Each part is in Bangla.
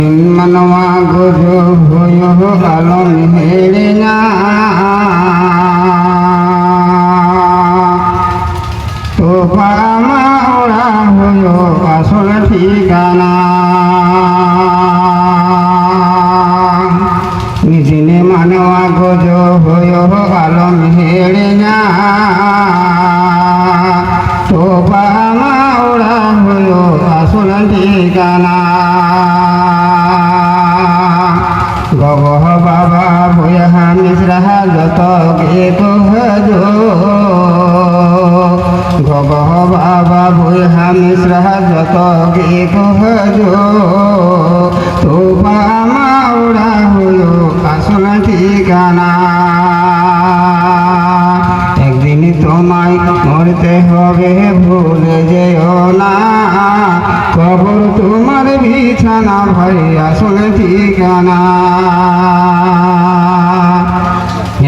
मनवा गुजो हुयो आलम हेड़ना तो पामा ओड़ा हुयो आसल ठिकाना निजिने मनवा गुजो हुयो आलम हेड़ना तो पामा ओड़ा हुयो आसल ठिकाना गवह बाबा भूया मिश्रा जत गीत हजो गवह बाबा भूया मिश्रा जत गीत हजो तो पामा उड़ा हुयो आसल ठिकाना একদিন তোমায় মরতে হবে ভুলে যেও না কবর তোমার বিছানা ভাই আসল ঠিকানা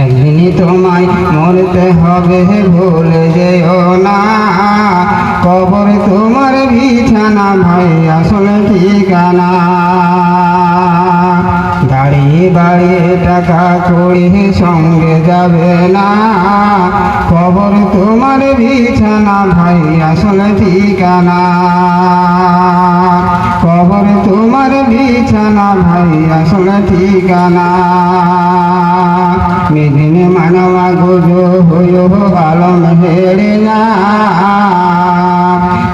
একদিন তোমায় মরতে হবে ভুলে যেও না কবর তোমার বিছানা ভাই আসল ঠিকানা দাঁড়িয়ে বাড়িয়ে টাকা কড়ি সঙ্গে যাবে না কবর তোমার বিছানা ভাই আসল ঠিকানা কবর তোমার বিছানা ভাই আসল ঠিকানা মেদিনে মানবা গুজো হইও আলম হেড়না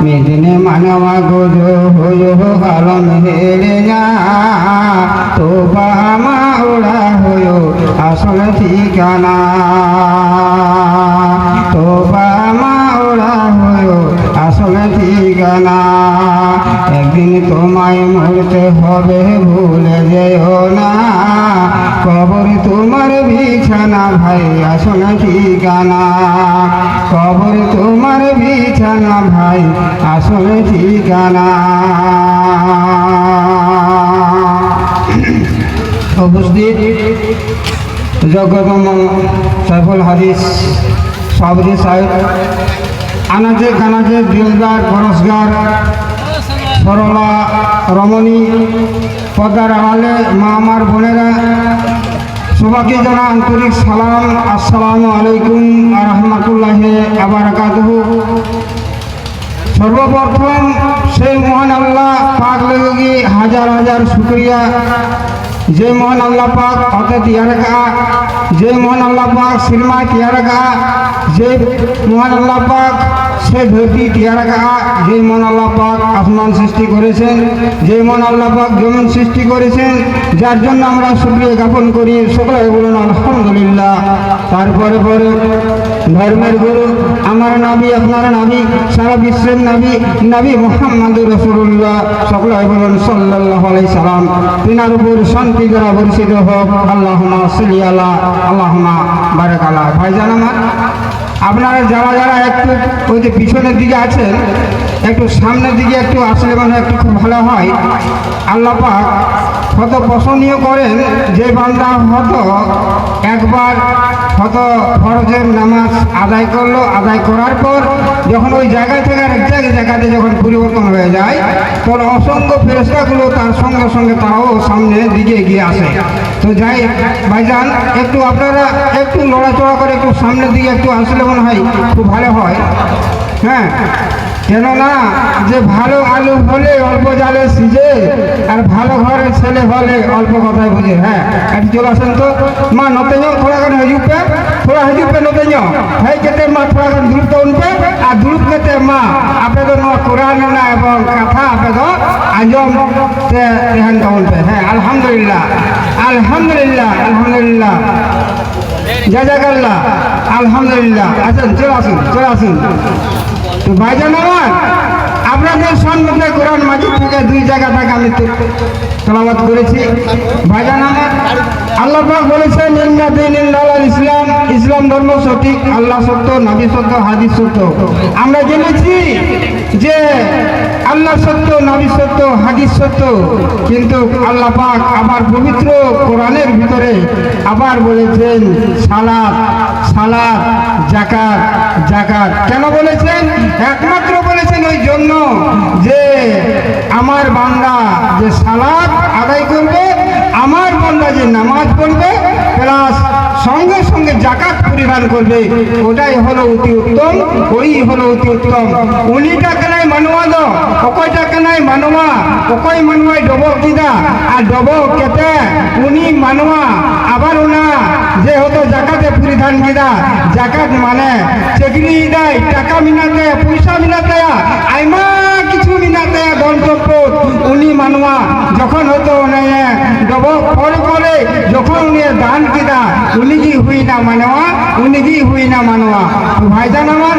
মেদিনে মানবা গুজো হইও আলম হেড়না তো পামা ওড়া হইও আসল ঠিকানা তো পামা ওড়া হইও আসল ঠিকানা একদিন তোমায় মরতে হবে ভুলে যেও না কবর তোমার বিছানা ভাই আসল ঠিকানা কবর তোমার বিছানা ভাই আসল ঠিকানা উপস্থিত জগতম সাইফুল হাদিস সাবরি সাহেব আনাজে কানাজে দিলদার খরচগার সরলা রমণী পদ্মার আড়ালে মা আমার বোনেরা সবাইকে জানা আন্তরিক সালাম আসসালামু আলাইকুম ওয়া রাহমাতুল্লাহি ওয়া বারাকাতুহু। সর্বপ্রথম সেই মহান আল্লাহ পাক লাগি হাজার হাজার শুকরিয়া যে মহান আল্লাহ পাক হতে দিয়া রাখা যে মহান আল্লাহ পাক সিনেমা দিয়া রাখা যে মহান আল্লাহ পাক সে ধরতি দিয়া রাখা যে মহান আল্লাহ পাক আসমান সৃষ্টি করেছেন যে মহান আল্লাহ পাক জমিন সৃষ্টি করেছেন যার জন্য আমরা শুকরিয়া জ্ঞাপন করি সকলে বলুন আলহামদুলিল্লাহ। তারপরে পরে ধর্মের গুরু আমার নবী আপনার নবী সারা বিশ্বের নবী নবী মুহাম্মদুর রাসূলুল্লাহ সকলে বলুন সাল্লাল্লাহু আলাইহি সাল্লাম তিনার উপর শান্তি দ্বারা বর্ষিত হোক আল্লাহুম্মা সাল্লি আলা আল্লাহুম্মা বারাক আলা। ভাইজান আমার আপনারা যারা যারা একটু ওই যে পিছনের দিকে আছেন একটু সামনের দিকে একটু আসলে মানে একটু খুব ভালো হয়। আল্লাহ পাক কত পছন্দীয় করেন যে বান্দা হয়তো একবার হয়তো ফরজের নামাজ আদায় করলো আদায় করার পর যখন ওই জায়গায় থেকে আরেক জায়গাতে যখন পরিবর্তন হয়ে যায় তখন অসংখ্য ফেরেশতাগুলো তার সঙ্গে সঙ্গে তারাও সামনে দিকে এগিয়ে আসে। তো যাই ভাইজান একটু আপনারা একটু লড়াচড়া করে একটু সামনের দিকে একটু আসলে মনে হয় খুব ভালো হয়। হ্যাঁ, কেননা যে ভালো আলু হলে অল্প জালে সিজে আর ভালো ঘরের ছেলে হলে অল্প কথায় বুঝে। হ্যাঁ, একটু চলে আসেন তো মা নতে থোড়া গান হজুপে থোড়া হজুপে নতে হ্যাঁ কেতে মা থোড়া গান ধূপ উনপে আর ধূপ কেতে মা আপে তো কোরআন না এবং কথা আপে তো আজম তেহান উনপে। হ্যাঁ, আলহামদুলিল্লাহ আলহামদুলিল্লাহ আলহামদুলিল্লাহ জাযাকাল্লাহ আলহামদুলিল্লাহ। আসেন চলে আসুন। তো ভাইজান আমার আপনাদের সম্মুখে কোরআন মাজিদ থেকে দুই জায়গা থেকে আমি তেলাওয়াত করেছি। ভাইজান আমার আল্লাহ পাক বলেছেন ইন্না দীনাল ইসলাম, ইসলাম ধর্ম সঠিক, আল্লাহ সত্য, নবী সত্য, হাদিস সত্য। আমরা জেনেছি যে আল্লাহ সত্য, নবী সত্য, হাদিস সত্য, কিন্তু আল্লাহ পাক আবার পবিত্র কোরআনের ভিতরে আবার বলেছেন সালাত, যাকাত। কেন বলেছেন? একমাত্র বলেছেন দিন ওই জন্য যে আমার বান্দা যে সালাত আদায় করবে, আমার বান্দা যে নামাজ পড়বে প্লাস সঙ্গে সঙ্গে জাকাত পরিধান করবে, ওটাই হলো অতি উত্তম, ওই হলো অতি উত্তম। উনি টাকা নাই মানুয়া দো, অকয় টাকা নাই মানুয়া, অকয় মানুয়ায় ডবক দিদা আর ডবক কেতে উনি মানুয়া আবার ওনা যে হতো জাকাতে পরিধান দিদা। জাকাত মানে চাকরি দেয়, টাকা মিনা দেয়, পয়সা মিনা দেয়, আইমা কিছু মিনা দেয়, ধন সম্পদ উনি মানুয়া যখন হতো ডবক ফল করে যখন উনি দান দিদা উনি কি হুই না মানোয়া, উনি কি হুই না মানোয়া। ভাইজান আমার,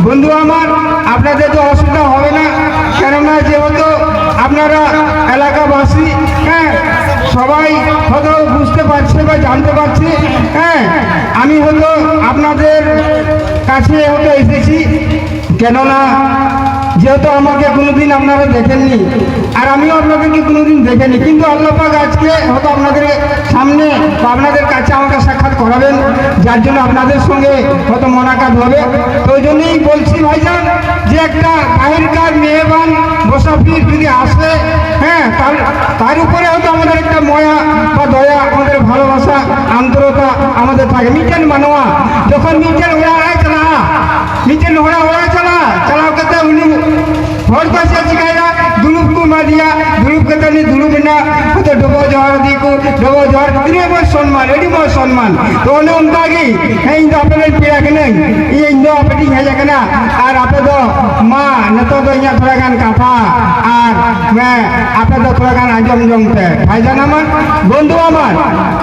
বন্ধু আমার, আপনাদের তো অসুবিধা হবে না, কেননা যেহেতু আপনারা এলাকাবাসী, হ্যাঁ সবাই হয়তো বুঝতে পারছে বা জানতে পারছে। হ্যাঁ আমি হয়তো আপনাদের কাছে হয়তো এসেছি, কেননা যেহেতু আমাকে কোনোদিন আপনারা দেখেননি আর আমিও আপনাদেরকে কোনোদিন দেখিনি, কিন্তু আল্লাহ পাক আজকে হয়তো আপনাদের সামনে বা আপনাদের কাছে আমাকে সাক্ষাৎ করাবেন, যার জন্য আপনাদের সঙ্গে হয়তো মোলাকাত হবে। তো ওই জন্যই বলছি ভাইজান যে একটা বাহিরকার মেহমান মুসাফির যদি আসে, হ্যাঁ তার উপরে হয়তো আমাদের একটা ময়া বা দয়া, আমাদের ভালোবাসা আন্তরতা আমাদের থাকে। মিটেন মানোয়া যখন মিটেন ওরা চলা, মিটেন ওরা চলা চালাও कहते उन्हीं भोर पास चिकाया दुलुप को मारिया दुलुप कहते नहीं दुलुप ना तो डबो जवार दी को डबो जवार इतने बहुत सम्मान, एडी बहुत सम्मान। तो उन्हें उनका की है इंदो अपने पीड़ा के नहीं, ये इंदो अपनी है जगह ना और आप तो माँ न तो यहाँ थोड़ा गान काथा और मैं आप तो थोड़ा गान आजम जमते भाईजान আমার বন্ধু আমার,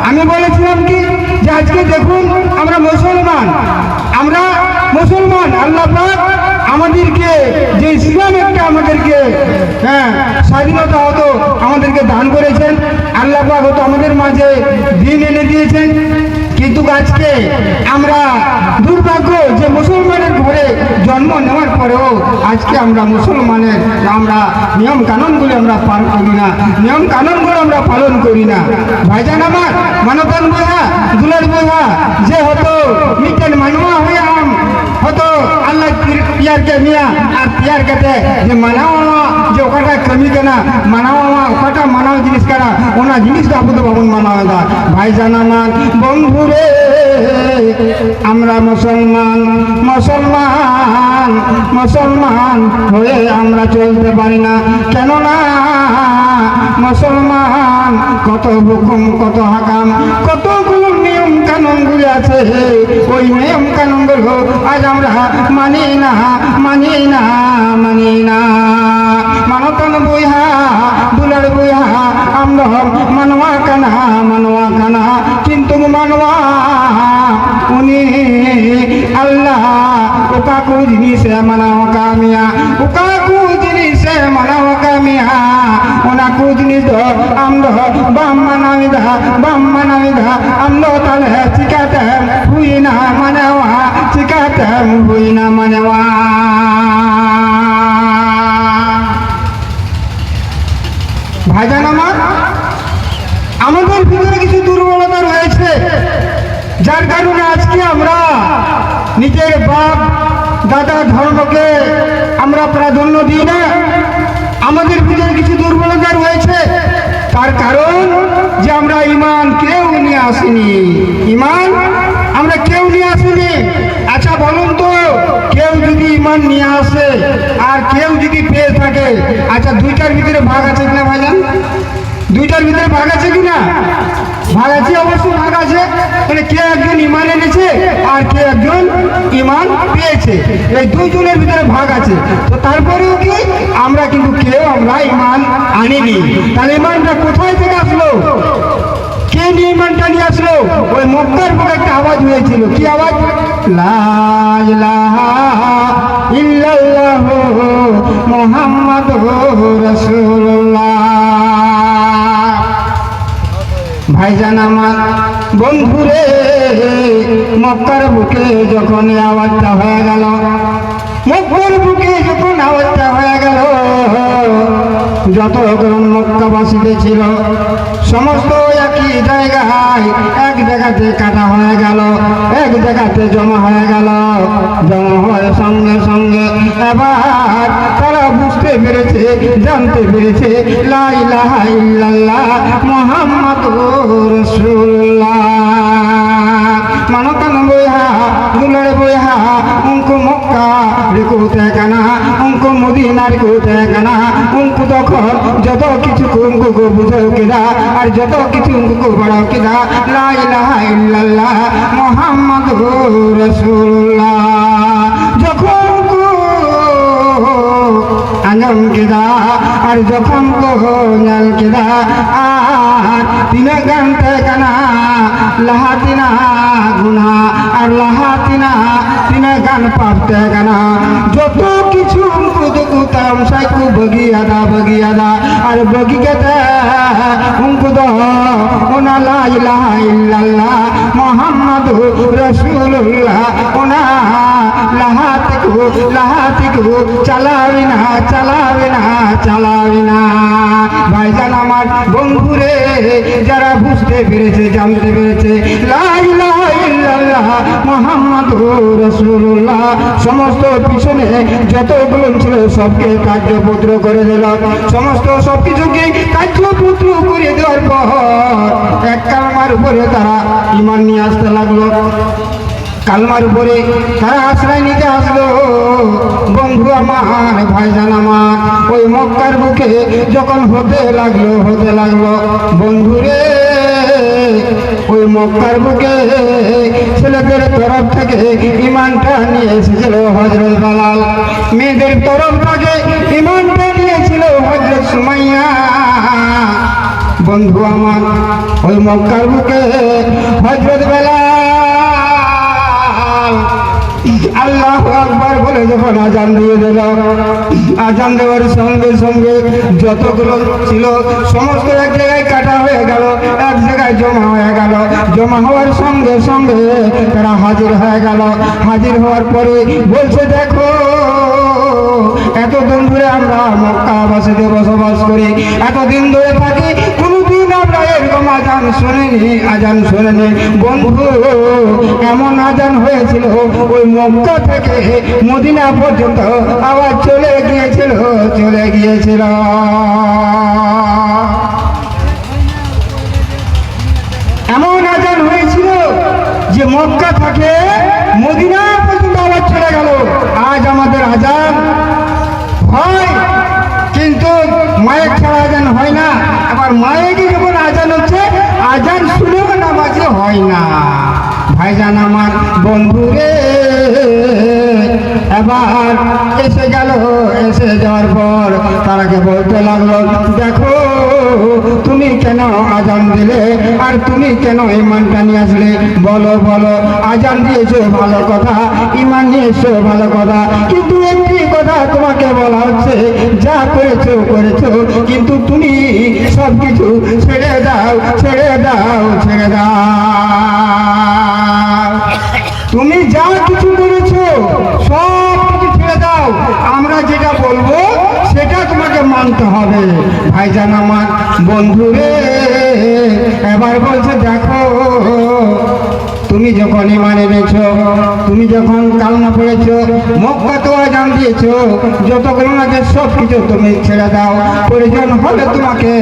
আমি বলেছিলাম কি যে আজকে দেখুন আমরা মুসলমান, আমরা মুসলমান, আল্লাহ পাক আমাদেরকে যে ইসলাম একটা আমাদেরকে স্বাধীনতা হতো আমাদেরকে দান করেছেন, আল্লাহ পাক হতো আমাদের মাঝে দিন এনে দিয়েছেন। কিন্তু আজকে আমরা দুর্ভাগ্য যে মুসলমানের ঘরে জন্ম নেওয়ার পরেও আজকে আমরা মুসলমানের আমরা নিয়ম কানুনগুলি আমরা পালন করি না, নিয়ম কানুনগুলো আমরা পালন করি না। ভাইজান আমার, মানবতান বইয়া দুলার বইয়া যে হতো মিটেন মানুয়া হয়ে হতো আল্লাহ পিয়ার কে মিয়া আর পিয়ার কেতে যে মানাও যে ওটা কমি কেনা মানাও ওটা মানাও জিনিস কেনা ওনা জিনিসটা আপনি তো বাবুন মানাও দা। ভাইজান আমার বন্ধুরে, আমরা মুসলমান মুসলমান মুসলমান হয়ে আমরা চলতে পারি না, কেননা মুসলমান কত হুকুম কত হাকাম কতগুলো নিয়ম কানুনগুলি আছে, ওই নিয়ম কানুনগুলো আজ আমরা মানি না মানি না মানি না। মানতন বইহা দুলার বইহা আমরা মানওয়া কানা কিন্তু মানওয়া উনি আল্লাহ ওকা কু জিনিসে মানাও কামিয়া, ওকা কু জিনিসে মানাও কামিয়া, ওনা কু জিনিস আমরা বাম মানাবিদা আমরা তাহলে চিকাতে হুই না মানেওয়া, চিকাতে হুই না মানেওয়া। ভাইজান আমার, আমাদের ভিতরে কিছু দুর্বলতা রয়েছে, যার কারণে আজকে আমরা নিজের বাপ দাদা ধর্মকে আমরা প্রাধান্য দিই না। আমাদের ভিতরে কিছু দুর্বলতা রয়েছে, তার কারণ যে আমরা ইমান কেউ নিয়ে আসিনি, ইমান আমরা কেউ নিয়ে আসিনি। আচ্ছা বলুন তো, কেউ যদি ইমান নিয়ে আসে আর কেউ যদি পেয়ে থাকে, আচ্ছা দুইটার ভিতরে ভাগ আছে কিনা ভাইজান? দুইটার ভিতরে ভাগ আছে কিনা? ভাগ আছে, অবশ্যই ভাগ আছে। মানে কে একজন ইমান এনেছে আর কে একজন ইমান পেয়েছে, এই দুইজনের ভিতরে ভাগ আছে। তো তারপরেও কি আমরা কিন্তু কেউ আমরা ইমান আনিনি। তাহলে ইমানটা কোথায় থেকে আসলো? কে নিয়ে ইমানটা নিয়ে আসলো? ওই মক্কার পরে একটা আওয়াজ হয়েছিল, কি আওয়াজ? লা ইলাহা ইল্লাল্লাহু মুহাম্মাদুর রাসূলুল্লাহ। ভাইজান আমার বন্ধুরে, মক্কার বুকে যখন আওয়াজটা হয়ে গেল, মক্কার বুকে যখন আওয়াজটা হয়ে গেল, যতগুলো মক্কাবাসীতে ছিল সমস্ত একই জায়গায় এক জায়গাতে কাটা হয়ে গেল, এক জায়গাতে জমা হয়ে গেল। জমা হওয়ার সঙ্গে সঙ্গে এবার তারা বুঝতে পেরেছে, জানতে পেরেছে লা ইলাহা ইল্লাল্লাহ মুহাম্মাদুর রাসূলুল্লাহ। মানকান বইহা দুলার বইহা উनको মক্কা রেখোতে কানা, উनको মদিনা রেখোতে কানা। উनको তখন যত কিছু উनको বুঝাও কেদা, আর যত কিছু উनको বাড়াও কেদা লা ইলাহা ইল্লাল্লাহ মুহাম্মাদুর রাসূলুল্লাহ। যখন আঞ্জাম কেদা আর যখন গোনাল কেদা আর তিনা গানতে কানা লাহাতিনা গুনা আর লাহাতিনা তিনা গান পাপতে কানা। যত কিছু উनको তাম সাইকু বগিয়াদা আর বগি কেদা উनको দ ওনা লা ইলাহা ইল্লাল্লাহ মুহাম্মাদুর রাসূলুল্লাহ ওনা লাহাতিকু চালাবে না। ভাইজান আমার বন্ধুরে, যারা বুঝতে পেরেছে, জানতে পেরেছে লা ইলাহা ইল্লাল্লাহ মুহাম্মাদুর রাসূলুল্লাহ, সমস্ত পিছনে যতগুলো ছিল সবকে কার্যপুত্র করে দিল। সমস্ত সবকিছুকে কার্যপুত্র করে দেওয়ার পর এক কালমার উপরে তারা ঈমান নিয়ে আসতে লাগলো। কালমার উপরে তারা আশ্রয় নিতে আসলো। বন্ধু আমার, ভাইজান আমার, ওই মক্কার বুকে যখন হতে লাগলো বন্ধুরে, ওই মক্কার বুকে ছেলেদের তরফ থেকে ঈমানটা নিয়ে এসেছিল হযরত বেলাল, মেয়েদের তরফ থেকে ঈমানটা নিয়েছিল হযরত সুমাইয়া। বন্ধু আমার, ওই মক্কার বুকে হযরত বেলাল আল্লাহু আকবার বলে যখন আজান দিয়ে দিল, আজান দেওয়ার সঙ্গে সঙ্গে যতগুলো ছিল সমস্ত এক জায়গায় কাটা হয়ে গেল, এক জায়গায় জমা হয়ে গেল। জমা হওয়ার সঙ্গে সঙ্গে তারা হাজির হয়ে গেল। হাজির হওয়ার পরে বলছে, দেখো এতদিন ধরে আমরা মক্কাবাসীতে বসবাস করি, এতদিন ধরে থাকি, কোনদিন আমরা এরকম আজান শুনিনি। বন্ধু, এমন আজান হয়েছিল ওই মক্কা থেকে মদিনা পর্যন্ত আবার চলে গিয়েছিল। এমন আজান হয়েছিল যে মক্কা থেকে মদিনা পর্যন্ত আবার চলে গেল। আজ আমাদের আজান হয়, কিন্তু মায়ের ছাড়া আজান হয় না। আবার মায়েরই যখন আজান হচ্ছে, আজান শুনেও নামাজে হয় না। ভাইজান আমার, বন্ধুরে, এবার এসে যাওয়ার পর তারাকে বলতে লাগলো, দেখো তুমি কেন আজান দিলে আর তুমি কেন ঈমানটা নিয়ে আসলে? বলো আজান দিয়েছো ভালো কথা, ঈমান নিয়েছো ভালো কথা, কিন্তু একটি কথা তোমাকে বলা হচ্ছে, যা করেছো কিন্তু তুমি সব কিছু ছেড়ে দাও। তুমি যা কিছু করেছো সব কিছু ছেড়ে দাও, আমরা যেটা বলবো সেটা তোমাকে মানতে হবে। ভাইজান আমার, বন্ধুরে, এবার বলছে, দেখো তুমি যখন ঈমান এনেছো, তুমি যখন কালমা পড়েছো, মক্কা তো আজান দিয়েছো, যতগুলো আছে সব কিছু তুমি ছেড়ে দাও। প্রয়োজন হলে তোমাকে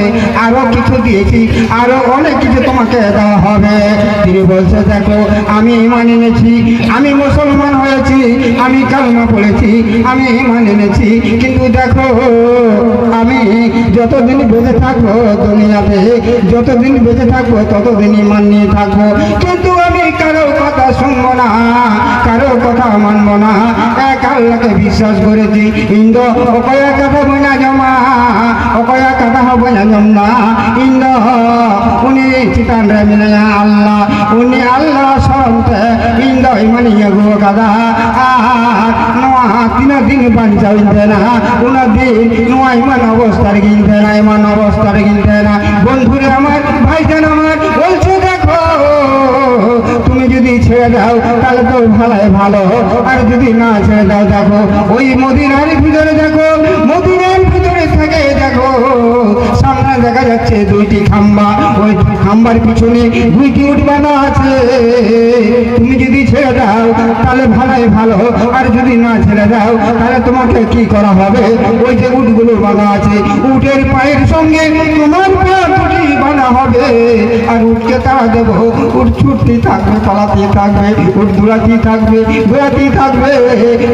আরো কিছু দিয়েছি, আরো অনেক কিছু তোমাকে দেওয়া হবে। তিনি বলছে, দেখো আমি ঈমান এনেছি, আমি মুসলমান হয়েছি, আমি কালমা পড়েছি, আমি ঈমান এনেছি, কিন্তু দেখো আমি যতদিন বেঁচে থাকবো দুনিয়াতে, যতদিন বেঁচে থাকবো ততদিন ঈমান নিয়ে থাকবো, কিন্তু আমি কারো কথা শুনবো না, কারো কথা মানবো না। এক আল্লাহকে বিশ্বাস করেছি, ইন্দো অকয়া কথা বইনা জমা, অকয়া কথা বইনা জমনা, ইন্দো উনি চিতান রে মিলে আল্লাহ, উনি আল্লাহ সন্তে ইন্দো ইমানিয়া গো কাদা আর নোয়া 3 দিন বাঞ্চা হইতে না, 9 দিন নোয়া ইমান অবস্থার গিনতে না। বন্ধুরে আমার, ভাইজান আমার, বলছে দেখো তুমি যদি ছেড়ে দাও তাহলে তো ভালো, আর যদি না ছেড়ে দাও দেখো ওই মদিনার ভিতরে দেখো, মদিনার ভিতরে থেকে দেখো সামনে দেখা যাচ্ছে দুইটি খাম্বা, ওই খাম্বার পিছনে দুইটি উট বাঁধা আছে। তুমি যদি ছেড়ে দাও তাহলে ভালোই ভালো, আর যদি না ছেড়ে দাও তাহলে তোমাকে কি করা হবে? ওই যে উটগুলো বাঁধা আছে, উটের পায়ের সঙ্গে তোমার পা দুটি বাঁধা হবে, আর উটকে তাড়া দেবো, উট ছুটতে থাকবে, পালাতে থাকবে, উট দৌড়াতেই থাকবে, দৌড়াতেই থাকবে,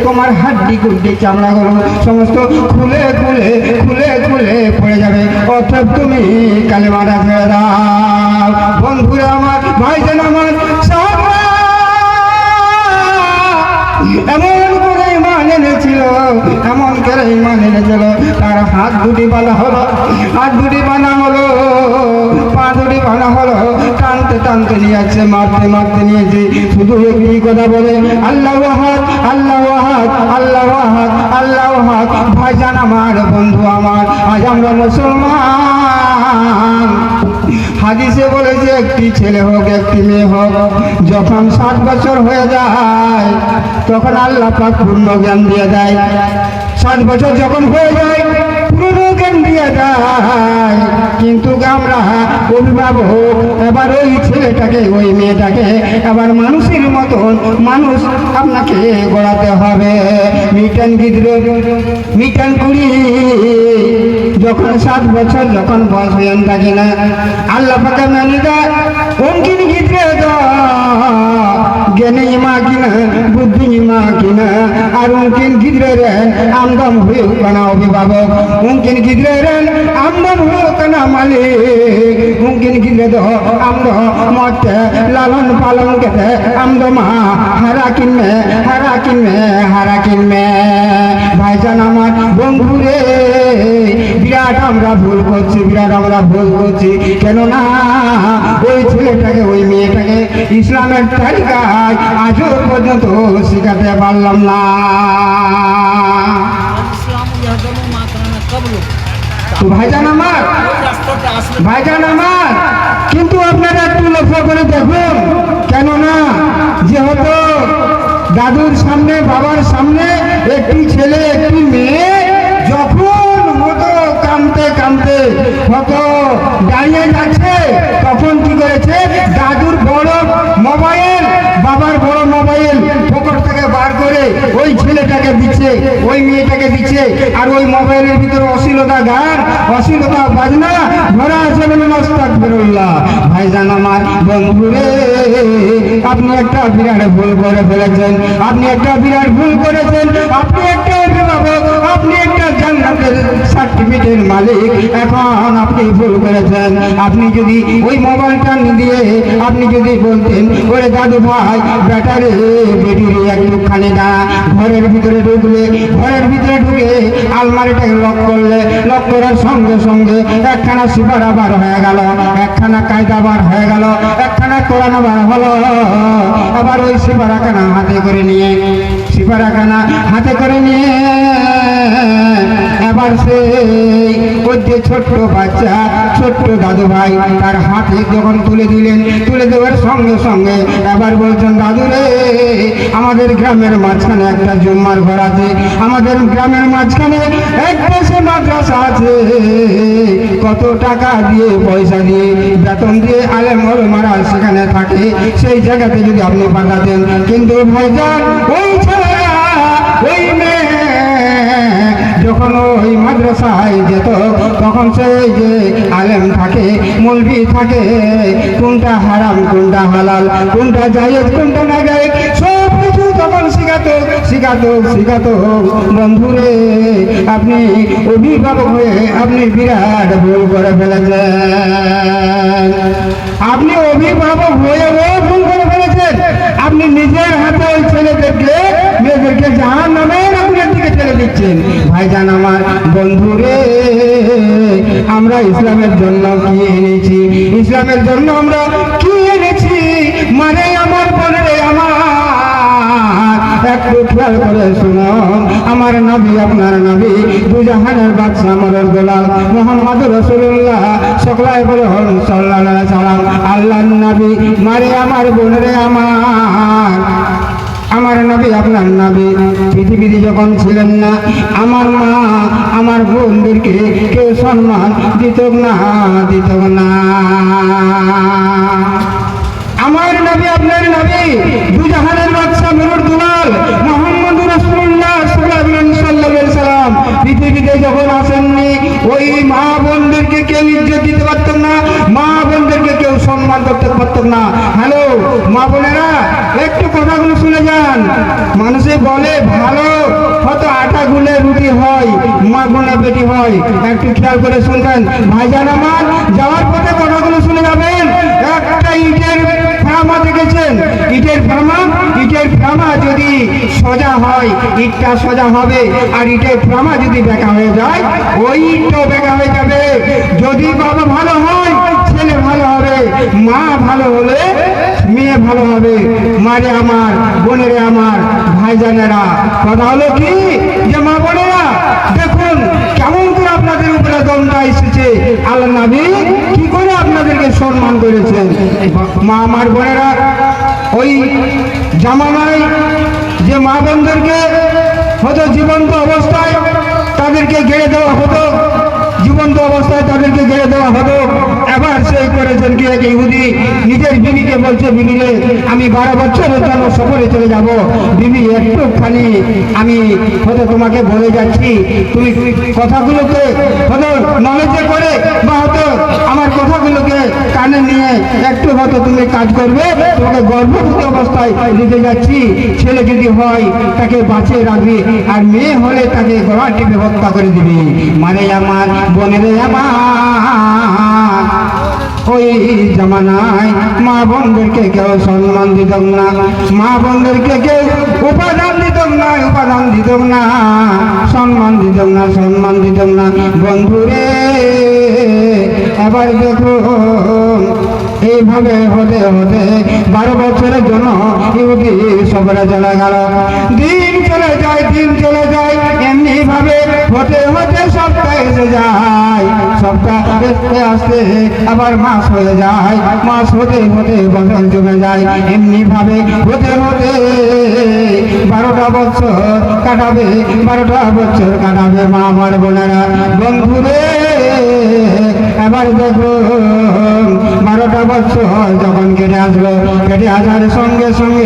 তোমার হাড্ডি গুড্ডি চামড়াগুলো সমস্ত খুলে খুলে খুলে খুলে পড়ে যাবে। অর্থাৎ তুমি কালেমাটা ছেড়ে দাও। বন্ধুরা আমার, ভাইজান আমার, এমন করে ইমান এনেছিল, এমন করে ইমান এনেছিল, তার হাত দুটি বাঁধা হলো, হাত দুটি বাঁধা হলো, পা দুটি বাঁধা হলো, টানতে টানতে নিয়ে যাচ্ছে, মারতে মারতে নিয়েছে, শুধু একটি কথা বলে আল্লাহু আহাদ, আল্লাহু আহাদ, আল্লাহু আহাদ, আল্লাহু আহাদ। ভাইজান আমার, বন্ধু আমার, আজ আমরা মুসলমান। হাদিসে বলেছে একটি ছেলে হোক একটি মেয়ে হোক, যখন 7 বছর হয়ে যায় তখন আল্লাহ পাক পূর্ণ জ্ঞান দিয়ে দেয়। 7 বছর যখন হয়ে যায় পূর্ণ জ্ঞান দিয়ে দেয়, কিন্তু আমরা অভিভাবক এবার ওই ছেলেটাকে ওই মেয়েটাকে এবার মানুষের মতন মানুষ আপনাকে গড়াতে হবে। মিটান গিদ্র মিটান কুড়ি যখন 7 বছর যখন বয়স হয়ে থাকে না, আল্লাহ পাকে মেনে দেয় অঙ্কিন গিদ্রে জ্ঞানে ইমা কিনা বুদ্ধি ইমা কিনা, আর উনকিন গিদ্রের আমদাম হয়ে কানা অভিভাবক, উনকিন গিদ্রের আমদাম হয়ে কানা মালিক, উনকিন গিদ্রে তো আমদ মতে লালন পালন কেতে আমদমা হারা কিনমে হারা কিনমে হারা কিনমে। ভাইজান আমার, বন্ধুরে, বিরাট আমরা ভুল করছি, বিরাট আমরা ভুল করছি। কেননা ওই ছেলেটাকে ওই মেয়েটাকে ইসলামের তালিকায় আজও পর্যন্ত শিখাতে পারলাম না। তো ভাইজান আমার, ভাইজান আমার, কিন্তু আপনারা একটু লক্ষ্য করে দেখুন, কেননা যেহেতু দাদুর সামনে বাবার সামনে একটি ছেলে একটি মেয়ে যখন মতো কাঁদতে কাঁদতে হতো দাঁড়িয়ে যাচ্ছে, তখন কি করেছে, দাদুর বড় মোবাইল বাবার বড় মোবাইল পকেট থেকে বার করে ওই ছেলেটাকে দিচ্ছে, ওই মেয়েটাকে দিচ্ছে, আর ওই মোবাইলের ভিতরে অশ্লীলতা গান অশ্লীলতা বাজনা ভরা আছে। আস্তাগফিরুল্লাহ। ভাইজান আমার, বন্ধুরে, আপনি একটা বিরাট ভুল করে ফেলেছেন, আপনি একটা বিরাট ভুল করেছেন, আপনি একটা অভিভাবক, আপনি একটা জান্নাতের সার্টিফিকেটের মালিক, এখন আপনি ভুল করেছেন। আপনি যদি ওই মোবাইলটা দিয়ে আপনি যদি বলতেন, ওরে দাদু ভাই ব্যাটারে বেটিরে একটুখানি না, ঘরের ভিতরে ঢুকলে, ঘরের ভিতরে ঢুকে আলমারিটাকে লক করলে, লক করার সঙ্গে সঙ্গে একখানা সিপারা বার হয়ে গেল, একখানা কায়দা বার হয়ে গেল, একখানা কোরআন বার হলো। আবার ওই সিপারাখানা হাতে করে নিয়ে, সিপারাখানা হাতে করে নিয়ে এবার সেই ওই যে ছোট্ট বাচ্চা ছোট্ট দাদু ভাই তার হাতে যখন তুলে দিলেন, তুলে দেওয়ার সঙ্গে সঙ্গে এবার বলছেন, দাদু রে, আমাদের গ্রামের মাঝখানে একটা জুম্মার ঘর আছে, আমাদের গ্রামের মাঝখানে একটা সে মাদ্রাসা আছে, কত টাকা দিয়ে পয়সা দিয়ে বেতন দিয়ে আলেম ওলামারা সেখানে থাকে, সেই জায়গাতে যদি আপনি পাঠাতেন। কিন্তু ভাইজান ওই ছেলেরা ওই মেয়ে যখন ওই মাদ্রাসায় যেত, তখন সেই যে আলেম থাকে, মৌলবি থাকে, কোনটা হারাম কোনটা হালাল, কোনটা জায়েজ কোনটা না জায়েজ, সব কিছু তখন শিখাতো শিখাতো শিখাতো। বন্ধুরে, আপনি অভিভাবক হয়ে আপনি বিরাট ভুল করে ফেলেছেন, আপনি অভিভাবক হয়েও ভুল করে ফেলেছেন। আপনি নিজের হাতে ওই ছেলেদেরকে মেয়েদেরকে জাহান্নামের আগুনের দিকে ঠেলে দিচ্ছেন। ভাইজান আমার, বন্ধুরে, আমরা ইসলামের জন্য কি এনেছি, ইসলামের জন্য আমরা কি এনেছি, মানে আমার বোনেরে আমার একটু খেয়াল করে শুনো। আমার নবী, আপনার নবী, দুজাহানের বাদশা আমরের গোলাম মুহাম্মদ রাসূলুল্লাহ সকলাই বলে হন সাল্লাল্লাহু আলাইহি সাল্লাম আল্লাহর নবী। মারে আমার বোনেরে আমার, আমার নবী আপনার নবী পৃথিবীতে যখন ছিলেন না, আমার মা আমার বোনদেরকে কেউ সম্মান দিত না। আমার নবী আপনার নবী দুজাহানের বাদশা নূরুল দুলাল মুহাম্মদুর রাসূলুল্লাহ সাল্লাল্লাহু আলাইহি সাল্লাম পৃথিবীতে যখন আসেননি, ওই মা বোনদেরকে কেউ ইজ্জত দিতে পারত না, মা বোনদেরকে কেউ সম্মান করতে পারত না। হ্যালো মা বোনেরা, একটু কথাগুলো শুনে যান। মানুষে বলে ভালো হয়তো আটা গুলে রুটি হয়, মা বোনে বেটি হয়। একটু খেয়াল করে শুনবেন ভাইজান আমার, যাওয়ার পথে কথাগুলো শুনে যাবেন। একটা ইটের ফ্রামা দেখেছেন? ইটের ফ্রামা যদি সোজা হয় ইটটা সোজা হবে, আর ইটের ফ্রামা যদি বেঁকা হয়ে যায় ওই ইটটাও বেঁকা হয়ে যাবে। যদি বাবা ভালো হয় ছেলে ভালো হবে, মা ভালো হলে মেয়ে ভালো হবে। মারে আমার, বোনেরে আমার, ভাইজানেরা, কথা হলো কি যে মা বোনেরা দেখুন কেমন করে আপনাদের উপরে দমটা এসেছে। আল্লাহ নবী কি করে আপনাদেরকে সম্মান করেছেন। মা আমার বোনেরা, ওই জামানায় যে মা বোনদেরকে হতো জীবন্ত অবস্থায় তাদেরকে ঘিরে দেওয়া হতো, জীবন্ত অবস্থায় তাদেরকে ঘিরে দেওয়া হতো। এবার সেই করেছেন কি, এক ইহুদি নিজের বিবিকে বলছে, বিবি রে আমি 12 বছরের জন্য সফরে চলে যাব, বিবি একটুখানি আমি হয়তো তোমাকে বলে যাচ্ছি, তুমি কথাগুলোকে হয়তো নলেজে করে বা হয়তো আমার কথাগুলোকে কানে নিয়ে একটু হয়তো তুমি কাজ করবে, তোমাকে গর্ভবতী অবস্থায় নিতে যাচ্ছি। ছেলে যদি হয় তাকে বাঁচিয়ে রাখবি, আর মেয়ে হলে তাকে গলা টিপে হত্যা করে দিবি। মানে আমার বোনেরে আমার, ওই জামানায় মা বোনদেরকে কেউ সম্মান দিত না, মা বোনদেরকে কেউ উপাদান দিত না, সম্মান দিত না। বন্ধুরে এবার দেখুন এইভাবে হতে 12 বছরের জন্য ইহুদি সফরে চলে গেল। দিন চলে যায়, এমনি ভাবে হতে সপ্তাহ এসে যায়, সপ্তাহ আসতে আবার মাস হয়ে যায়, মাস হতে বছর জমে যায়। এমনি ভাবে হতে 12টা বছর কাটাবে মা আমার বোনেরা। বন্ধুরে এবার দেখুন 12টা বছর যখন কেটে আসলো, কেটে আসার সঙ্গে সঙ্গে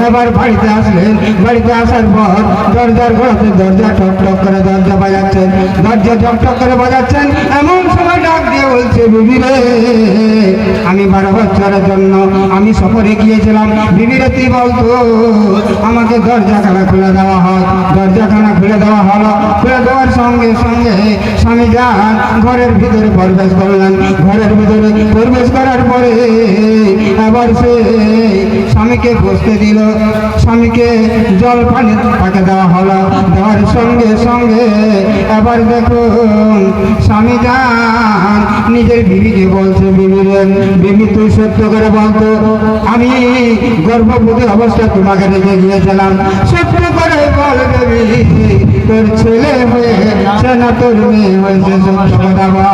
এবার বাড়িতে আসলেন। বাড়িতে আসার পর দরজার ঘরে দরজা ঠক করে দরজা বাজাচ্ছেন। এমন সময় ডাক দিয়ে বলছে, বিবি রে আমি 12 বছরের জন্য আমি সফরে গিয়েছিলাম, বিবি রে তুই বলতো আমাকে দরজাখানা খুলে দেওয়া হয়। দরজাখানা খুলে দেওয়া হলো। খুলে দেওয়ার সঙ্গে সঙ্গে স্বামী যান ঘরের ভিতরে প্রবেশ করলেন। ঘরের ভিতরে প্রবেশ করার পরে এবার সে স্বামীকে বসতে দিল, স্বামীকে জল পানি তাকে দেওয়া হলো। দেওয়ার সঙ্গে সঙ্গে এবার দেখুন স্বামী যান নিজের বিবিকে বলছে, বিবি তুই সত্য করে বলতো আমি গর্ভবতী অবস্থায় তোমাকে রেখে গিয়েছিলাম, সত্য করে বল বিবি তোর ছেলে হয়েছে না তোর মেয়ে হয়েছে, সত্য কথা বল।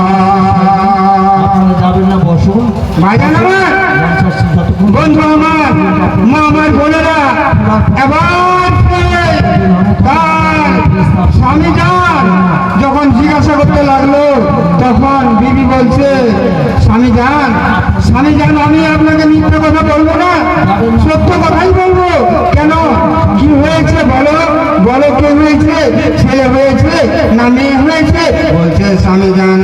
যাবেন না, বসুন ভাইজান আমার, বন্ধু আমার, মা আমার বোনেরা, এবার তার স্বামী যান যখন জিজ্ঞাসা করতে লাগলো তখন বিবি বলছে, স্বামী যান আমি আপনাকে মিথ্যে কথা বলবো না, সত্য কথাই বলবো। কেন, কি হয়েছে বলো কে হয়েছে, ছেলে হয়েছে না মেয়ে হয়েছে? বলছে, স্বামী যান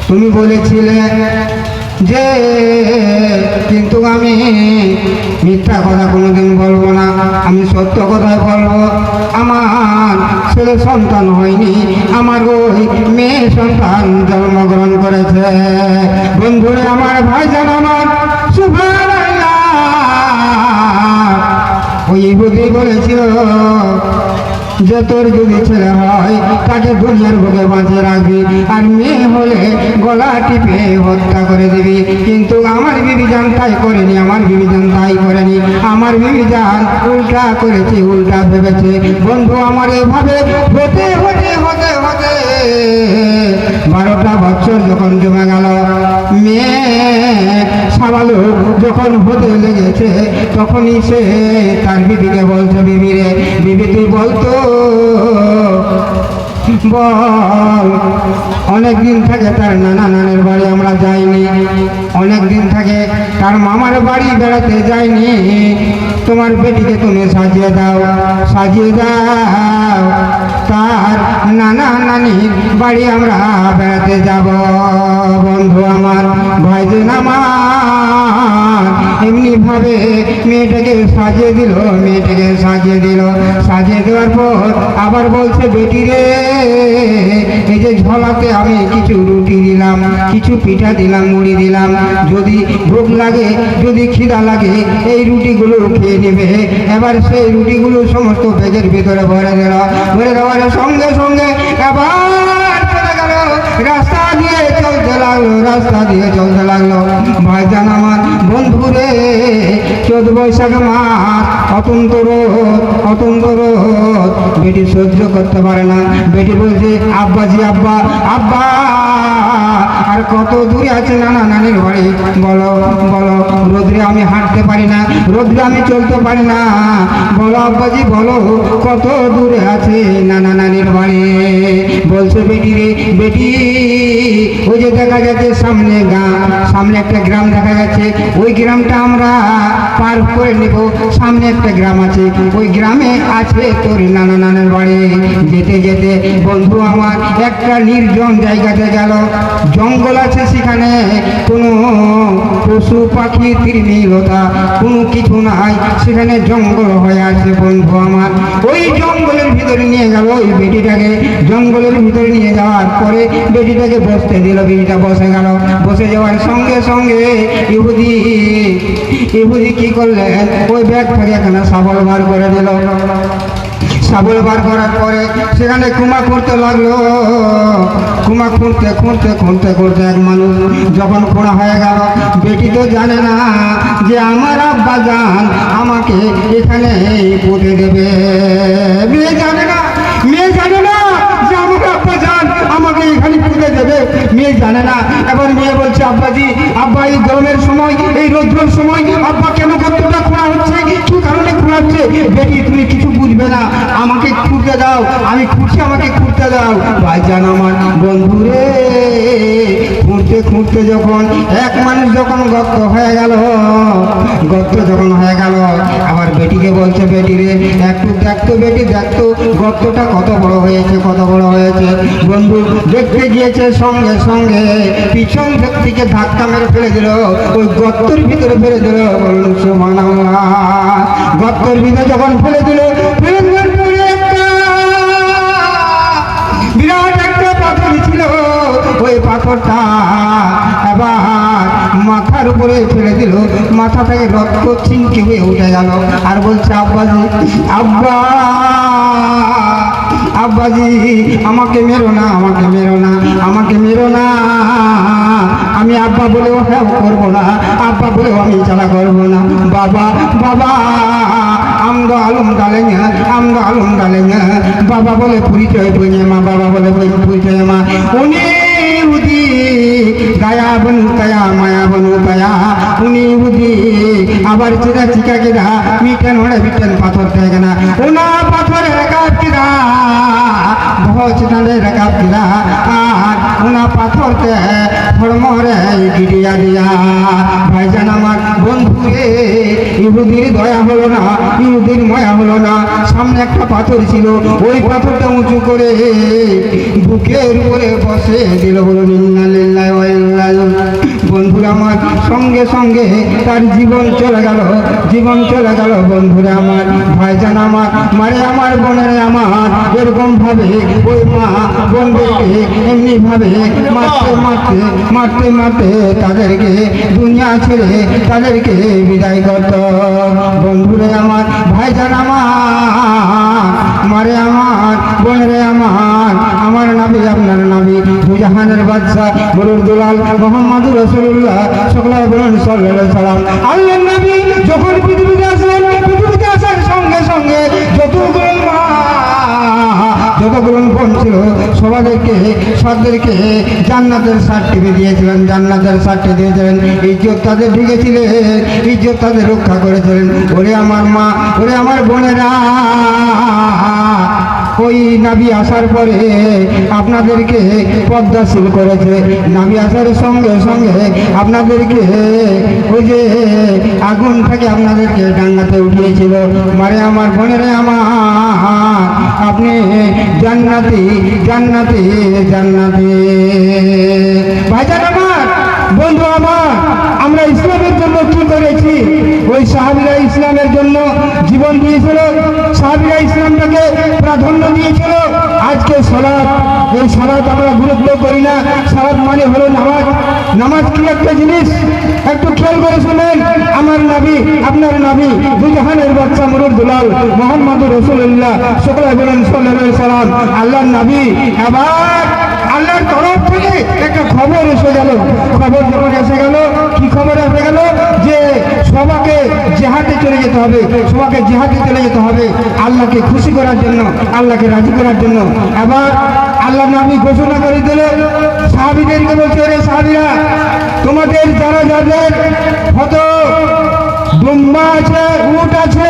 তুমি বলেছিলে যে কিন্তু আমি মিথ্যা কথা কোনোদিন বলবো না, আমি সত্য কথাই বলবো। আমার ছেলে সন্তান হয়নি, আমার ওই মেয়ে সন্তান জন্মগ্রহণ করেছে। বন্ধুরে আমার, ভাইজান আমার, সুবহানাল্লাহ, ওই ইহুদি বলেছিল যে তোর যদি ছেলে হয় তাকে দুনিয়ার বুকে বাঁচিয়ে রাখবি, আর মেয়ে হলে গলা টিপে হত্যা করে দিবি। কিন্তু আমার বিবি জান তাই করেনি, আমার বিবি জান উল্টা করেছে, উল্টা ভেবেছে। বন্ধু আমার এভাবে হতে 12টা বছর যখন জমে গেল, মেয়ে সাবালক যখন হতে লেগেছে, তখনই সে তার বিবিকে বলছে, বিবি রে, বিবি তুই বলতো বল, অনেকদিন থেকে তার নানা নানের বাড়ি আমরা যাইনি, অনেকদিন থেকে তার মামার বাড়ি বেড়াতে যাইনি, তোমার বেটিকে তুমি সাজিয়ে দাও, সাজিয়ে দাও, তার নানা নানির বাড়ি আমরা বেড়াতে যাব। বন্ধু আমার, ভাইজান আমার, এমনি ভাবে মেয়েটাকে সাজিয়ে দিল, মেয়েটাকে সাজিয়ে দিল। সাজিয়ে দেওয়ার পর আবার বলছে, বেটি রে, এই যে ঝোলাতে আমি কিছু রুটি দিলাম, কিছু পিঠা দিলাম, মুড়ি দিলাম, যদি ভোগ লাগে, যদি খিদা লাগে, এই রুটিগুলো খেয়ে নেবে। এবার সেই রুটিগুলো সমস্ত ব্যাগের ভিতরে ভরে দিল। ভরে দেওয়ার সঙ্গে সঙ্গে আবার চলে গেল, রাস্তা দিয়ে চলতে লাগলো, রাস্তা দিয়ে চলতে লাগলো। ভাইজান আমার, বন্ধুরে, চোদ্দ বৈশাখ মাস, অত্যন্ত রোদ, অত্যন্ত রোদ, বেটি সহ্য করতে পারে না। বেটি বলছে, আব্বাজি, আব্বা, আব্বা, আর কত দূরে আছে নানা নানির বাড়ি, বলো বলো, রোদ্রে আমি হাঁটতে পারি না, রোদ্রে আমি চলতে পারি না, বলো আব্বাজি, বলো কত দূরে আছে নানা নানির বাড়ি। বলছে, বেটি রে, বেটি, ওই যে দেখা যাচ্ছে সামনে গ্রাম, সামনে একটা গ্রাম দেখা যাচ্ছে, ওই গ্রামটা আমরা পার করে নেব, সামনে একটা গ্রাম আছে, ওই গ্রামে আছে তোর নানা নানের বাড়ি। যেতে যেতে বন্ধু আমার একটা নির্জন জায়গাতে গেল, জঙ্গল আছে সেখানে, কোনো পশু পাখি তৃণীলতা কোনো কিছু নাই, সেখানে জঙ্গল হয়ে আছে। বন্ধু আমার, ওই জঙ্গলের ভিতরে নিয়ে গেল ওই বেটিটাকে, জঙ্গলের ভিতরে নিয়ে যাওয়ার পরে বেটিটাকে বসতে দিল, বেটিটা বসে গেল। বসে যাওয়ার সঙ্গে সঙ্গে ইহুদি কি করলেন, ওই ব্যাগ থেকে এখানে শাবল বার করে দিল। শাবল বার করার পরে সেখানে কুমা করতে লাগলো, কুমা খুঁড়তে খুঁড়তে খুঁড়তে খুঁড়তে এক মানুষ যখন খোঁড়া হয়ে গেল, বেটি তো জানে না যে আমার আব্বা জান আমাকে এখানে পুঁতে দেবে, মেয়ে জানে না, মেয়ে জানে না যে আমার আব্বা জান আমাকে এখানে পুঁতে দেবে, মেয়ে জানে না। এবার মেয়ে বলছে, আব্বাজি, আব্বা, এই গরমের সময়, এই রৌদ্রের সময় আব্বা কেন গর্তটা খোঁড়া হচ্ছে, কি কারণে খোঁড়া হচ্ছে? বেটি তুমি কিছু বুঝবে না, আমাকে খুঁড়তে দাও, আমি খুঁড়ছি, আমাকে খুঁড়তে দাও। ভাইজান আমার, বন্ধুরে, খুঁড়তে খুঁড়তে যখন এক মানুষ যখন গর্ত হয়ে গেল, গর্ত যখন হয়ে গেল, আবার বেটিকে বলছে, বেটি রে, একটু দেখতো, বেটি দেখতো গর্তটা কত বড় হয়েছে, কত বড় হয়েছে। বন্ধু দেখতে গিয়েছে, সঙ্গে সঙ্গে পিছন থেকে ধাক্কা মেরে ফেলে দিল, ওই গর্তের ভিতরে ফেলে দিল। বলুন সুবহানাল্লাহ। গর্তের ভিতরে যখন ফেলে দিল, ফেলে দেওয়ার পরে একটা বিরাট একটা পাথর ছিল, ওই পাথরটা এবার মাথার উপরে ফেলে দিল, মাথা থেকে রক্ত ছিনকে হয়ে উঠে গেল। আর বলছে, আব্বাজি, আব্বা, আব্বাজি, আমাকে মেরো না, আমাকে মেরো না, আমাকে মেরো না, আমি আব্বা বলেও হ্যাঁ করবো না, আব্বা বলেও আমি চালা করবো না। বাবা, বাবা, আমদো আলম ডালেন, আমদো আলম ডালেন, বাবা বলে পরিচয় বইয়ে মা, বাবা বলে পরিচয় মা। উনি উদি গায়া বনু কায়া, মায়া বনু কায়া, উনি উদি আবার চিরা চিকা কিরা, মিটেন ওড়ে মিটেন পাথর থাকে না, ওনা পাথরে রেখাব কিরা, ভোজ ডালে রেখাব কিরা, আর ওনা পাথরতে ফড়মরে গিরিয়া দিয়া। ভাইজান আমার, বন্ধুরে, ইহুদির দয়া হলো না, ইহুদির মায়া হলো না। সামনে একটা পাথর ছিল, ওই পাথরটা উঁচু করে বুকের উপরে বসে দিল। বলুন ইন্না লিল্লাহি ওয়া ইন্না ইলাইহি। বন্ধুরা আমার, সঙ্গে সঙ্গে তার জীবন চলে গেল, জীবন চলে গেল। বন্ধুরা আমার, ভাইজান আমার, মারে আমার, বোনের আমার, এরকম ভাবে ওই মা বোনদেরকে এমনি ভাবে মারতে মারতে মারতে মারতে তাদেরকে দুনিয়া ছেড়ে তাদেরকে বিদায় করত। বন্ধুরে আমার, ভাইজান আমার, মারে আমার, বোনেরে আমার, আমার নবী, আপনার নবী, দুজাহানের বাদশাহ, বলুন দুলাল মুহাম্মদুর রাসূলুল্লাহ, সকলে বলুন সাল্লাল্লাহু আলাইহি সাল্লাম। আল্লাহর নবী যখন পৃথিবীতে আসলেন, পৃথিবীতে আসার সঙ্গে সঙ্গে যতগুলো মা, যতগুলো বোন ছিল সবাইদেরকে জান্নাতের সার্টিফিকেট দিয়েছিলেন, জান্নাতের সার্টিফিকেট দিয়েছিলেন। ইজ্জত তাদের ঢুকেছিলেন, ইজ্জত তাদের রক্ষা করেছিলেন। ওরে আমার মা, ওরে আমার বোনেরা, ওই নাবি আসার পরে আপনাদেরকে পদ্মাশীল করেছে। নাবি আসার সঙ্গে সঙ্গে আপনাদেরকে ওই যে আগুন থেকে আপনাদেরকে ডাঙ্গাতে উঠিয়েছিল। মানে আমার বোনেরা আমার, আপনি জান্নাতি জান্নাতি জান্নাতি। ভাইজান আমার, বন্ধু আমার, আমরা ইসলামের জন্য কি করেছি? ওই সাহাবীরা ইসলামের জন্য জীবন দিয়েছিল, সাহাবীরা ইসলামটাকে প্রাধান্য দিয়েছিল। আজকে সালাত, এই সালাত আমরা গুরুত্ব করি না। সালাত মানে হলো নামাজ। নামাজ কি একটা জিনিস একটু খেয়াল করে শুনেন। আমার নবী, আপনার নবী, দুজাহানের বাদশা মুরুর দুলাল মুহাম্মদুর রাসূলুল্লাহ সকলে বলেন সাল্লাল্লাহু আলাইহি সাল্লাম, আল্লাহর নবী। এবার আল্লাহর তরফ থেকে একটা খবর এসে গেল। খবর যখন এসে গেল, কি খবর এসে গেল? যে সবাইকে জিহাদে চলে যেতে হবে, সবাইকে জিহাদে চলে যেতে হবে আল্লাহকে খুশি করার জন্য, আল্লাহকে রাজি করার জন্য। এবার আল্লাহ নবী ঘোষণা করে দিলেন, সাহাবীদেরকে বলছে, রে সাহাবীরা, তোমাদের যারা যাদের কত দুম্বা আছে, উট আছে,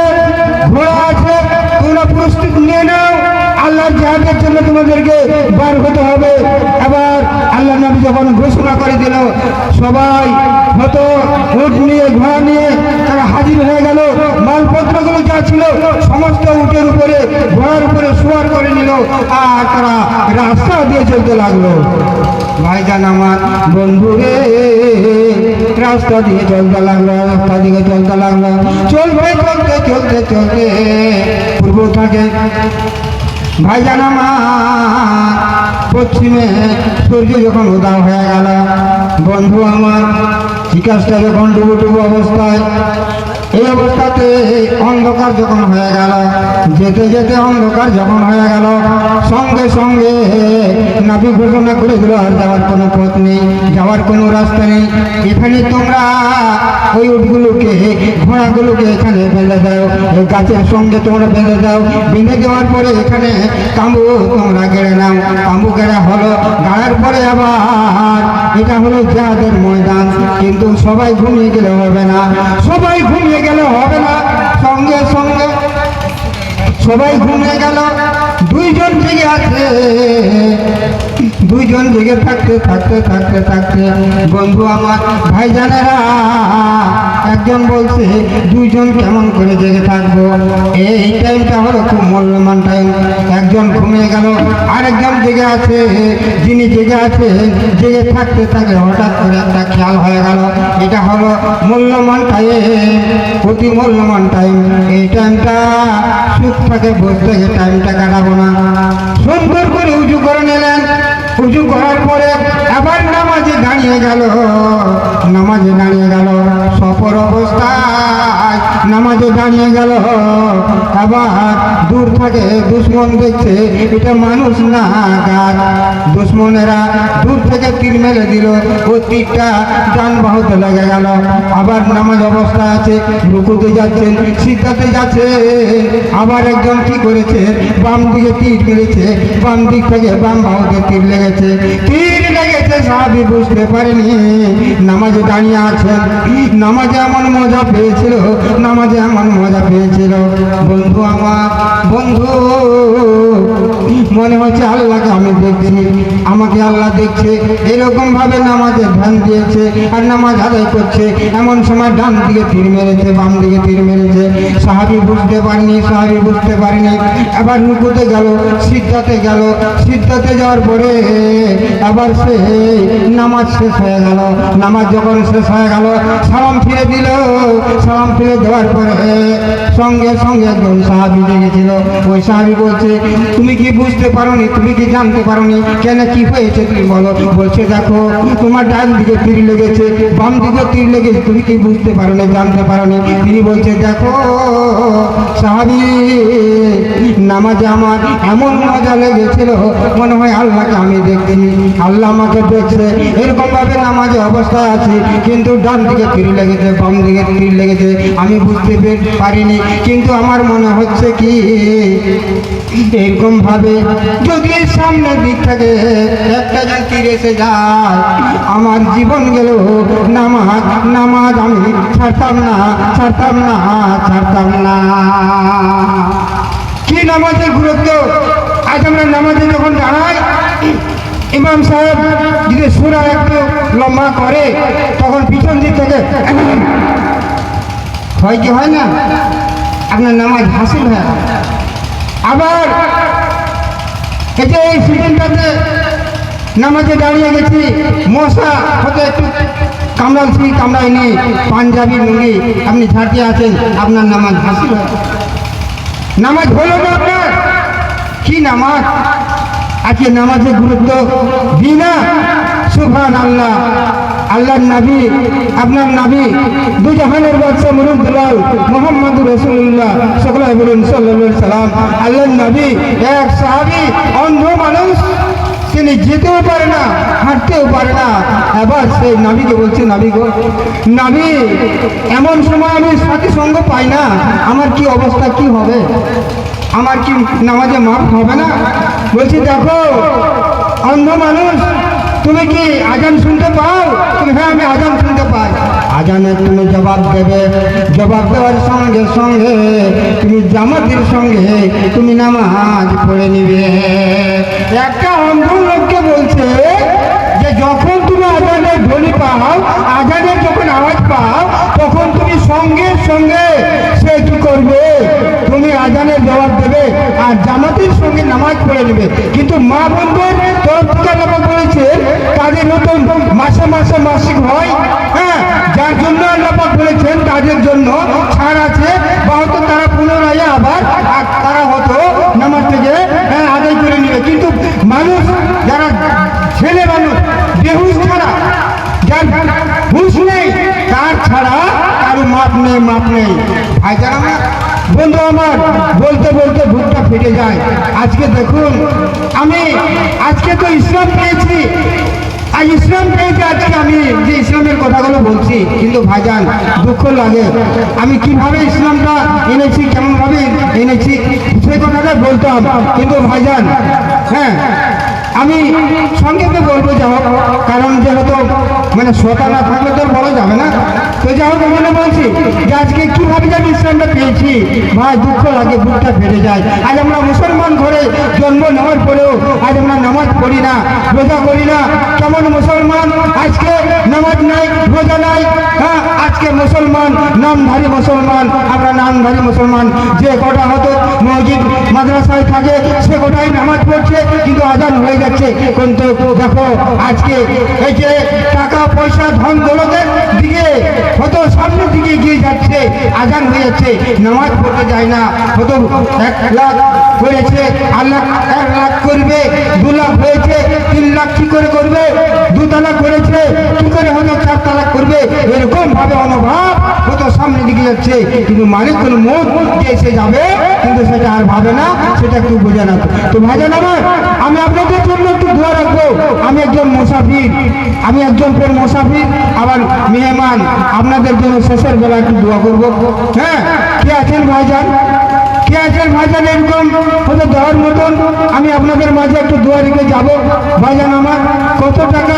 ঘোড়া আছে, তোমরা প্রস্তুতি নিয়ে নাও, আল্লাহর জিহাদের জন্য তোমাদেরকে বার হতে হবে। এবার আল্লাহ নবী যখন ঘোষণা করে দিল, সবাই হতো উট নিয়ে, ঘোড়া নিয়ে তারা হাজির হয়ে গেল। মালপত্রগুলো যা ছিল সমস্ত উটের উপরে, ঘোড়ার উপরে সওয়ার করে নিল, আর তারা রাস্তা দিয়ে চলতে লাগলো। ভাইজান আমার, বন্ধুরে, রাস্তা দিয়ে চলতে লাগলো, রাস্তা দিকে চলতে লাগলো। চলবে চলতে চলতে চলতে পূর্ব থাকে ভাইজান আমার, পশ্চিমে সূর্য যখন উদয় হয়ে গেল, বন্ধু আমার, বিকাশটা যখন ডুবো ডুবো অবস্থায়, এই অবস্থাতে অন্ধকার যখন হয়ে গেল, যেতে যেতে অন্ধকার যখন হয়ে গেল, সঙ্গে সঙ্গে নবী ঘোষণা করে দিল, আর যাওয়ার কোনো পথ নেই, যাওয়ার কোনো রাস্তা নেই। এখানে তোমরা ওই উটগুলোকে, ঘোড়াগুলোকে এখানে বেঁধে দাও, এই গাছের সঙ্গে তোমরা বেঁধে দাও। বেঁধে দেওয়ার পরে এখানে তাঁবু তোমরা গেড়ে নাও। তাঁবু গেড়া হলো, গাড়ার পরে আবার এটা হলো জিহাদের ময়দান। কিন্তু সবাই ঘুমিয়ে গেলে হবে না, সবাই ঘুমিয়ে গেলে হবে না। সঙ্গে সঙ্গে সবাই ঘুমিয়ে গেল, দুইজন জেগে আছে। দুইজন জেগে থাকতে থাকতে থাকতে থাকতে বন্ধু আমার, ভাইজানেরা, একজন বলছে দুইজন কেমন করে জেগে থাকবো, এই টাইমটা হলো খুব মূল্যবান টাইম। একজন ঘুমিয়ে গেল, আরেকজন জেগে আছে। যিনি জেগে আছে, জেগে থাকতে থাকলে হঠাৎ করে একটা খেয়াল হয়ে গেল, এটা হলো মূল্যবান টাইম, অতি মূল্যবান টাইম। এই টাইমটা সুখ থাকে, বসতে গিয়ে টাইমটা কাটাবো না। সুন্দর করে উঁচু করে নিলেন। উঁচু করার পরে আবার নামাজে দাঁড়িয়ে গেল, নামাজে দাঁড়িয়ে গেল, সফর অবস্থায় নামাজে দাঁড়িয়ে গেল। আবার দূর থেকে দুশ্মন দেখছে, এটা মানুষ না গাছ। দুশ্মনেরা দূর থেকে তীর মেরে দিল, ও তীরটা ডান বাহুতে লেগে গেল। আবার নামাজ অবস্থা আছে, রুকুতে যাচ্ছেন, সিজদাতে যাচ্ছে। আবার একজন কি করেছে, বাম দিকে তীর মেরেছে, বাম দিক থেকে বাম বাহুতে তীর লেগেছে। তীর লেগেছে, সাহাবী বুঝতে পারেনি, নামাজে দাঁড়িয়ে আছেন। নামাজে এমন মজা পেয়েছিল, নামাজে এমন মজা পেয়েছিল। বন্ধু আমার, বন্ধু, মনে হচ্ছে আল্লাহকে আমি দেখছি, আমাকে আল্লাহ দেখছে। এরকম ভাবে নামাজে ধ্যান দিয়েছে আর নামাজ আদায় করছে। এমন সময় ডান দিকে তীর মেরেছে, বাম দিকে তীর মেরেছে। সাহাবী বুঝতে পারেনি, সাহাবী বুঝতে পারেনি। আবার রুকুতে গেল, সিজদাতে গেল। সিজদাতে যাওয়ার পরে আবার সে নামাজ শেষ হয়ে গেল। নামাজ যখন শেষ হয়ে গেল, সালাম ফিরে দিল। সালাম ফিরে দেওয়ার পরে সঙ্গে সঙ্গে একজন সাহাবী জেগেছিল। ওই সাহাবী বলছে, তুমি কি বুঝতে পারোনি, তুমি কি জানতে পারোনি, কেন কি হয়েছে তুমি বলো। বলছে, দেখো তোমার ডান দিকে তীর লেগেছে, বাম দিকে তীর লেগেছে, তুমি কি বুঝতে পারোনি, জানতে পারোনি। তিনি বলছে, দেখো সাহাবী, নামাজে আমার এমন মজা লেগেছিল, মনে হয় আল্লাহকে আমি দেখছি, আল্লাহ আমাকে দেখছে, এরকম ভাবে নামাজে অবস্থায় আছে, কিন্তু ডান দিকে তীর লেগেছে, বাম দিকে তীর লেগেছে, আমি বুঝতে পারিনি। কিন্তু আমার মনে হচ্ছে কি এরকম ভাবে যদি সামনের দিক থেকে একটা যদি তীর এসে যায়, আমার জীবন গেল। নামাজ নামাজ আমি ছাড়তাম না, ছাড়তাম না, ছাড়তাম না। কি নামাজের গুরুত্ব! আজ আমরা নামাজে যখন দাঁড়াই, ইমাম সাহেব যদি সূরা একটু লম্বা করে, তখন পিছন দিক থেকে হয় কি হয় না, আপনার নামাজ হাসিল হয়। আবার এই যে এই সিজনটাতে নামাজে দাঁড়িয়ে গেছি, মশা হতে একটু কামড়াচ্ছি, কামড়াইনি, পাঞ্জাবি লুঙ্গি আপনি ঝাঁটিয়ে আছেন, আপনার নামাজ হাসিল হয়। নামাজ হলো না আপনার? কি নামাজ! আজকে নামাজের গুরুত্ব দিই না। সুবহানাল্লাহ, আল্লাহর নবী, আপনার নবী, দু জাহানের বাদশা মুরুদ দুলাল মুহাম্মদুর রাসূলুল্লাহ সকলে বলুন সাল্লাল্লাহু আলাইহি সাল্লাম। আল্লাহর নবী এক সাহাবী, অন্ধ মানুষ, তিনি যেতেও পারে না, হাঁটতেও পারে না। এবার সেই নবীকে বলছে, নবী গো, নবী এমন সময় আমি সাথী সঙ্গ পাই না, আমার কি অবস্থা, কি হবে? আমার কি নামাজে মাফ হবে না? বলছি দেখো অন্ধ মানুষ, তুমি কি আজান শুনতে পাও? তুমি হ্যাঁ আমি আজান শুনতে পাই। আজানের তুমি জবাব দেবে, জবাব দেওয়ার সঙ্গে সঙ্গে তুমি জামাতের সঙ্গে তুমি নামাজ পড়ে নিবে। একটা অন্ধ লোককে বলছে যে যখন তুমি আজানের ধ্বনি পাও, আজানের যখন আওয়াজ পাও, তখন তুমি সঙ্গে সঙ্গে সে কি করবে? তুমি আজানের জবাব দেবে আর জামাতের সঙ্গে নামাজ পড়ে নেবে। কিন্তু মা বোনদের তরফ থেকে আল্লাহ বলেছে তাদের নতুন মাসে মাসে মাসিক হয়, হ্যাঁ, যার জন্য আল্লাহ বলেছেন তাদের জন্য ছাড় আছে, বা হয়তো তারা পুনরায় আবার তারা হয়তো নামাজ থেকে আদায় করে নেবে। কিন্তু মানুষ যারা ছেলে মানুষ, বেহুশ ছাড়া, যার হুঁশ নেই, তার ছাড়া কারো মাপ নেই, মাপ নেই। ভাই যারা বন্ধু আমার, বলতে বলতে বুকটা ফেটে যায়। আজকে দেখুন, আমি আজকে তো ইসলাম পেয়েছি, আর ইসলাম পেয়েছি আজকে আমি যে ইসলামের কথাগুলো বলছি, কিন্তু ভাইজান দুঃখ লাগে আমি কিভাবে ইসলামটা এনেছি, কেমনভাবে এনেছি সেই কথাটা বলতাম। কিন্তু ভাইজান হ্যাঁ, আমি সংক্ষেপে বলবো যা হোক, কারণ যেহেতু মানে শ্রোতা না থাকলে তো বলা যাবে না। তো যা হোক আমি বলছি যে আজকে কীভাবে যে আমি ইসলামটা পেয়েছি, ভাই দুঃখ লাগে, বুকটা ফেটে যায়। আজ আমরা মুসলমান ঘরে জন্ম নেওয়ার পরেও আজ আমরা নামাজ পড়ি না, রোজা করি না। কেমন মুসলমান আজকে নামাজ নাই, রোজা নাই, হ্যাঁ আজকে মুসলমান নামধারী মুসলমান, আমরা নামধারী মুসলমান। যে কটা হতো মসজিদ মাদ্রাসায় থাকে সে কটাই নামাজ পড়ছে, কিন্তু আজান হয়ে যাচ্ছে। কিন্তু দেখো আজকে এই যে টাকা পয়সা ধন দৌলতের দিকে হয়তো সামনের দিকে এগিয়ে যাচ্ছে, আজান হয়ে যাচ্ছে, নামাজ পড়তে যায় না। হয়তো 1 লাখ করেছে, আল্লাহ 1 লাখ করবে, 2 লাখ হয়েছে, 3 লাখ কি করে করবে? 2 তালাক করেছে, কি করে হয়তো 4 তালাক করবে? এরকম ভাবে অনুভব হয়তো সামনের দিকে যাচ্ছে, কিন্তু মালিকুল মউত যে এসে যাবে, কিন্তু সেটা আর ভাবে না, সেটা একটু বোঝে না। তো ভাইজান আমার, আমি আপনাদের জন্য একটু দোয়া রাখবো। আমি একজন মুসাফির, আমি একজন ফের মুসাফির, আবার মেহমান, আপনাদের জন্য শেষের বেলা একটু দোয়া করবো। হ্যাঁ, কে আছেন ভাইজান? কে আছেন ভাইজান এরকম হয়তো দেওয়ার মতন? আমি আপনাদের মাঝে একটু দোয়া রেখে যাবো। ভাইজান আমার কত টাকা